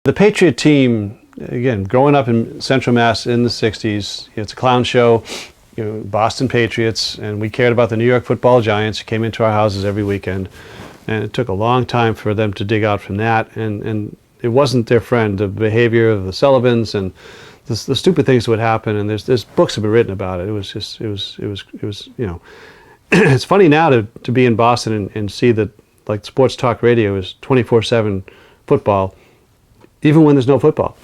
The Patriot team, again, growing up in Central Mass in the 60s, it's a clown show, Boston Patriots, and we cared about the New York Football Giants who came into our houses every weekend. And it took a long time for them to dig out from that, and it wasn't their friend, the behavior of the Sullivans and the stupid things that would happen, and there's books have been written about it. It was it's funny now to be in Boston and see that, like, sports talk radio is 24/7 football, even when there's no football.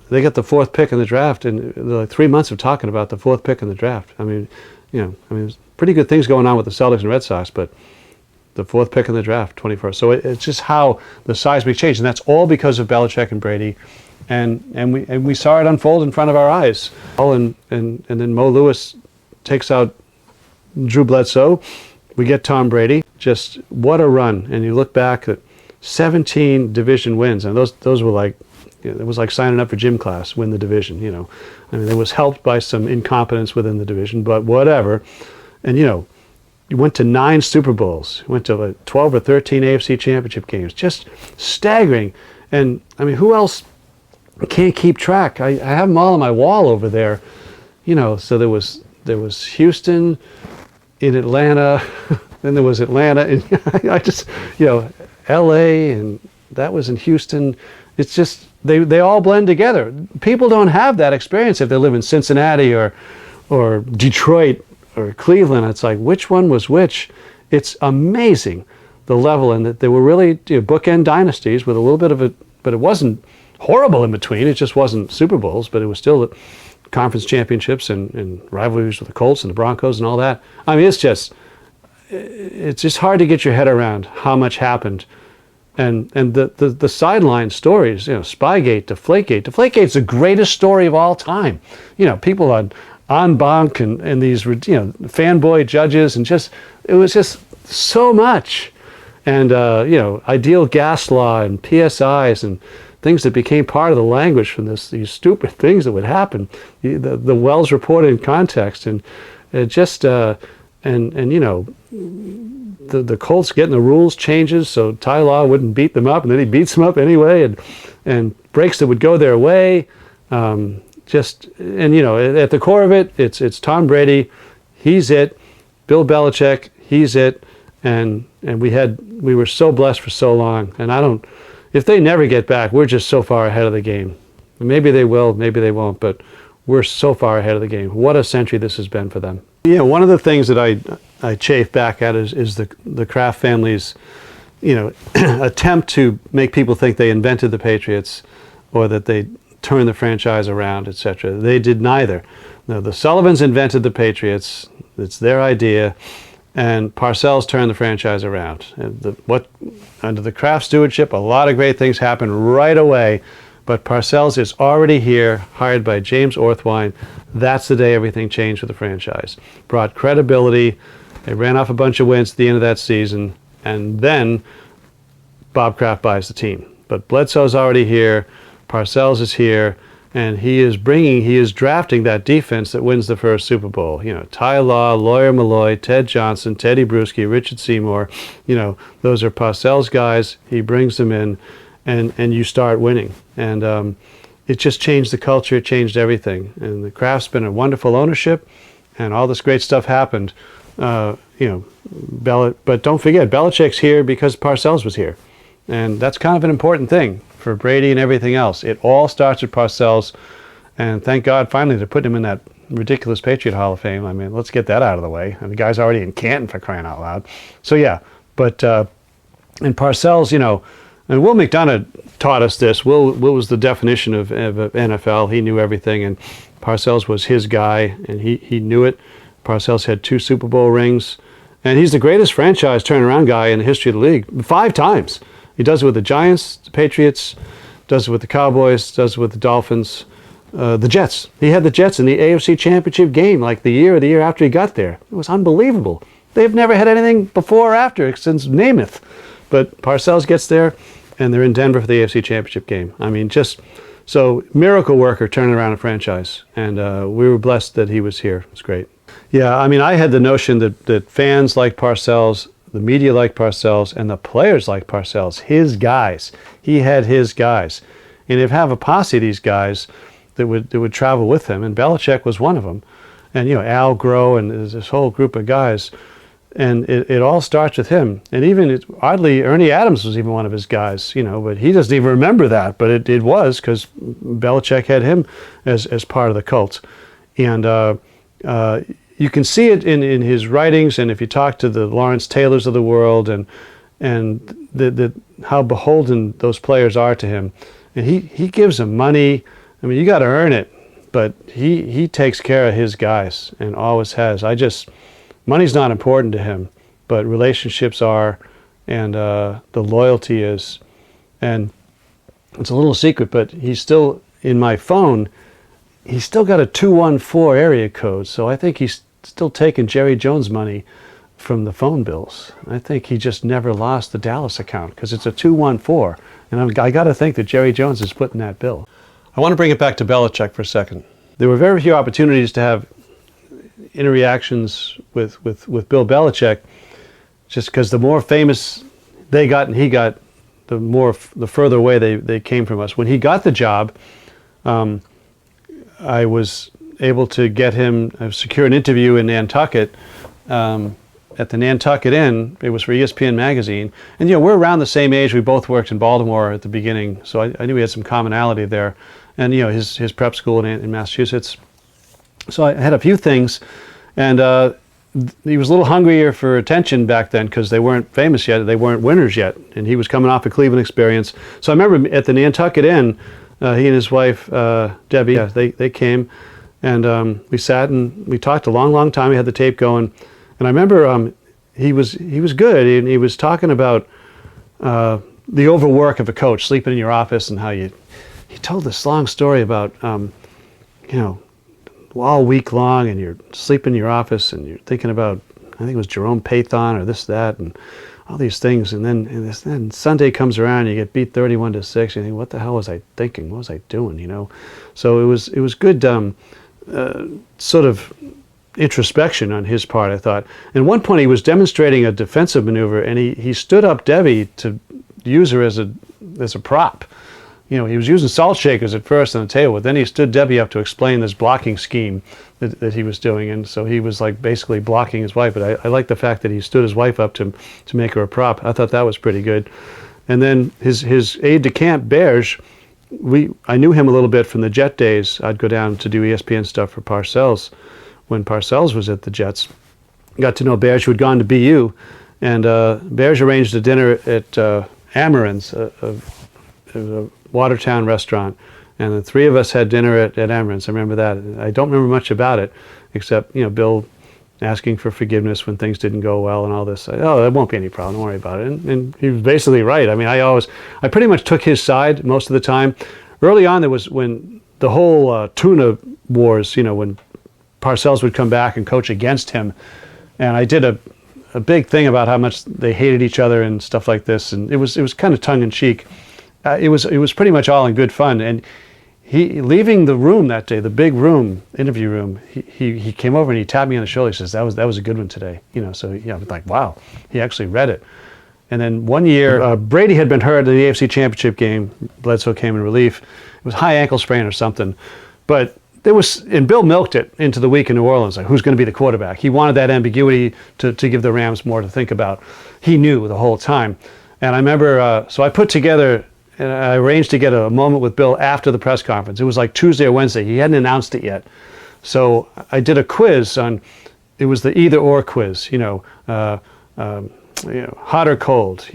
They got the 4th pick in the draft, and like 3 months of talking about the 4th pick in the draft. I mean, there's pretty good things going on with the Celtics and Red Sox, but the 4th pick in the draft, 21st. So it's just how the seismic changed, and that's all because of Belichick and Brady, and we saw it unfold in front of our eyes. And then Mo Lewis takes out Drew Bledsoe. We get Tom Brady. Just what a run! And you look back at 17 division wins, and those were like, it was like signing up for gym class, win the division. I mean, it was helped by some incompetence within the division, but whatever. And you went to 9 Super Bowls, you went to like 12 or 13 AFC Championship games, just staggering. And I mean, who else can't keep track? I have them all on my wall over there. So there was Houston, in Atlanta, then there was Atlanta, and I just, LA, and that was in Houston. It's just, they all blend together. People don't have that experience if they live in Cincinnati or Detroit or Cleveland. It's like, which one was which? It's amazing, the level, and that they were really bookend dynasties with a little bit of but it wasn't horrible in between. It just wasn't Super Bowls, but it was still conference championships and rivalries with the Colts and the Broncos and all that. I mean, it's just hard to get your head around how much happened. And the sideline stories, Spygate, Deflategate. Deflategate's the greatest story of all time. People on banc and these, fanboy judges, and it was just so much. And, ideal gas law and PSIs and things that became part of the language from these stupid things that would happen. The Wells report in context, and it just, the Colts getting the rules changes so Ty Law wouldn't beat them up, and then he beats them up anyway, and breaks that would go their way. At the core of it, it's Tom Brady, he's it. Bill Belichick, he's it. And we were so blessed for so long. And if they never get back, we're just so far ahead of the game. Maybe they will, maybe they won't, but we're so far ahead of the game. What a century this has been for them. One of the things that I chafe back at is the Kraft family's, attempt to make people think they invented the Patriots or that they turned the franchise around, etc. They did neither. No, the Sullivans invented the Patriots. It's their idea. And Parcells turned the franchise around. And under the Kraft stewardship, a lot of great things happened right away. But Parcells is already here, hired by James Orthwein. That's the day everything changed for the franchise. Brought credibility. They ran off a bunch of wins at the end of that season. And then Bob Kraft buys the team. But Bledsoe's already here. Parcells is here. And he is drafting that defense that wins the first Super Bowl. Ty Law, Lawyer Malloy, Ted Johnson, Teddy Bruschi, Richard Seymour. Those are Parcells guys. He brings them in, and you start winning. And it just changed the culture. It changed everything. And the Kraft's been a wonderful ownership, and all this great stuff happened. But don't forget, Belichick's here because Parcells was here. And that's kind of an important thing for Brady and everything else. It all starts with Parcells, and thank God finally they're putting him in that ridiculous Patriot Hall of Fame. I mean, let's get that out of the way. And the guy's already in Canton, for crying out loud. So yeah, but and Parcells, and Will McDonough taught us this. Will was the definition of NFL. He knew everything, and Parcells was his guy, and he knew it. Parcells had 2 Super Bowl rings, and he's the greatest franchise turnaround guy in the history of the league, 5 times. He does it with the Giants, the Patriots, does it with the Cowboys, does it with the Dolphins, the Jets. He had the Jets in the AFC Championship game like the year after he got there. It was unbelievable. They've never had anything before or after since Namath. But Parcells gets there, and they're in Denver for the AFC Championship game. I mean, just so miracle worker turning around a franchise. And we were blessed that he was here. It's great. Yeah, I mean, I had the notion that fans like Parcells, the media like Parcells, and the players like Parcells, his guys. He had his guys. and he'd have a posse of these guys that would travel with him, and Belichick was one of them. And Al Groh and there's this whole group of guys, and it all starts with him. And even oddly, Ernie Adams was even one of his guys, but he doesn't even remember that. But it was because Belichick had him as part of the cult. And you can see it in his writings, and if you talk to the Lawrence Taylors of the world, and how beholden those players are to him. And he gives them money. I mean, you got to earn it, but he takes care of his guys and always has. Money's not important to him, but relationships are, and the loyalty is. And it's a little secret, but he's still, in my phone, he's still got a 214 area code, so I think he's still taking Jerry Jones money from the phone bills. I think he just never lost the Dallas account because it's a 214, and I got to think that Jerry Jones is putting that bill. I want to bring it back to Belichick for a second. There were very few opportunities to have interactions with Bill Belichick, just because the more famous they got and he got, the further away they came from us. When he got the job, I was able to get him secure an interview in Nantucket at the Nantucket Inn. It was for ESPN magazine, and we're around the same age. We both worked in Baltimore at the beginning, so I knew we had some commonality there. And his prep school in Massachusetts. So I had a few things, and he was a little hungrier for attention back then because they weren't famous yet, they weren't winners yet, and he was coming off a Cleveland experience. So I remember at the Nantucket Inn, he and his wife Debbie, they came, and we sat and we talked a long time. We had the tape going, and I remember he was good, and he was talking about the overwork of a coach, sleeping in your office, and how he told this long story about, all week long, and you're sleeping in your office, and you're thinking about, I think it was Jerome Pathon or that, and all these things, and then Sunday comes around, and you get beat 31-6, and you think, what the hell was I thinking? What was I doing? So it was good, sort of introspection on his part, I thought. And at one point, he was demonstrating a defensive maneuver, and he stood up Debbie to use her as a prop. He was using salt shakers at first on the table, but then he stood Debbie up to explain this blocking scheme that he was doing, and so he was like basically blocking his wife. But I like the fact that he stood his wife up to make her a prop. I thought that was pretty good. And then his aide-de-camp, Berge, I knew him a little bit from the Jet days. I'd go down to do ESPN stuff for Parcells when Parcells was at the Jets. Got to know Berge, who had gone to BU, and Berge arranged a dinner at Amarin's, a Watertown restaurant, and the three of us had dinner at Amarin's. I remember that. I don't remember much about it, except Bill asking for forgiveness when things didn't go well and all this. Oh, that won't be any problem. Don't worry about it. And he was basically right. I mean, I pretty much took his side most of the time. Early on, there was when the whole tuna wars. When Parcells would come back and coach against him, and I did a big thing about how much they hated each other and stuff like this, and it was kind of tongue in cheek. It was pretty much all in good fun, and he leaving the room that day, the big room, interview room. He came over and he tapped me on the shoulder. He says, "That was a good one today." So I was like, wow, he actually read it. And then one year, Brady had been hurt in the AFC Championship game. Bledsoe came in relief. It was high ankle sprain or something, but and Bill milked it into the week in New Orleans. Like, who's going to be the quarterback? He wanted that ambiguity to give the Rams more to think about. He knew the whole time, and I remember. So I put together. And I arranged to get a moment with Bill after the press conference. It was like Tuesday or Wednesday. He hadn't announced it yet. So I did a quiz it was the either or quiz, hot or cold,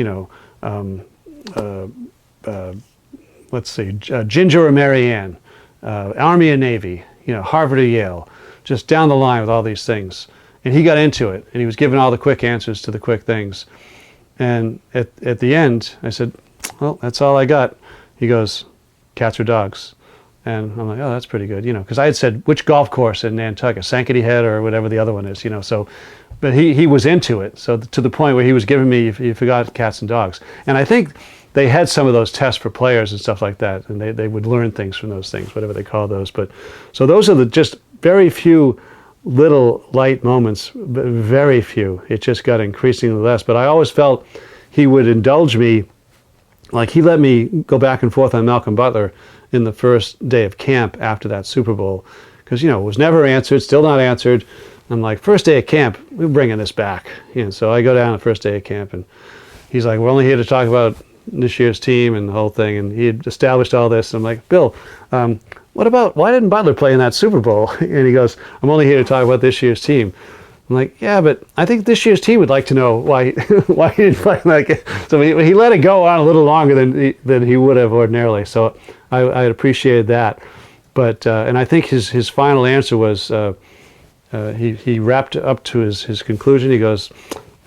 let's see, Ginger or Marianne, Army or Navy, Harvard or Yale, just down the line with all these things. And he got into it, and he was giving all the quick answers to the quick things. And at the end, I said, well, that's all I got. He goes, cats or dogs? And I'm like, oh, that's pretty good, because I had said, which golf course in Nantucket, Sankaty Head or whatever the other one is, so, but he was into it. So to the point where he was giving me, you forgot cats and dogs. And I think they had some of those tests for players and stuff like that, and they would learn things from those things, whatever they call those. But so those are just very few little light moments, very few. It just got increasingly less. But I always felt he would indulge me like he let me go back and forth on Malcolm Butler in the first day of camp after that Super Bowl, because, it was never answered, still not answered. I'm like, first day of camp, we're bringing this back. So I go down the first day of camp, and he's like, we're only here to talk about this year's team and the whole thing. And he had established all this. And I'm like, Bill, why didn't Butler play in that Super Bowl? And he goes, I'm only here to talk about this year's team. I'm like, yeah, but I think this year's team would like to know why why he didn't play. Like, so he let it go on a little longer than he would have ordinarily. So I appreciated that. But and I think his final answer was he wrapped up to his conclusion. He goes,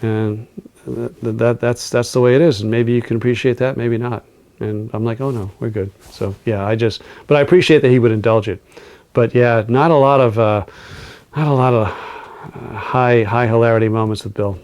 and that's the way it is, and maybe you can appreciate that, maybe not. And I'm like, oh no, we're good. So yeah, but I appreciate that he would indulge it. But yeah, not a lot of high hilarity moments with Bill.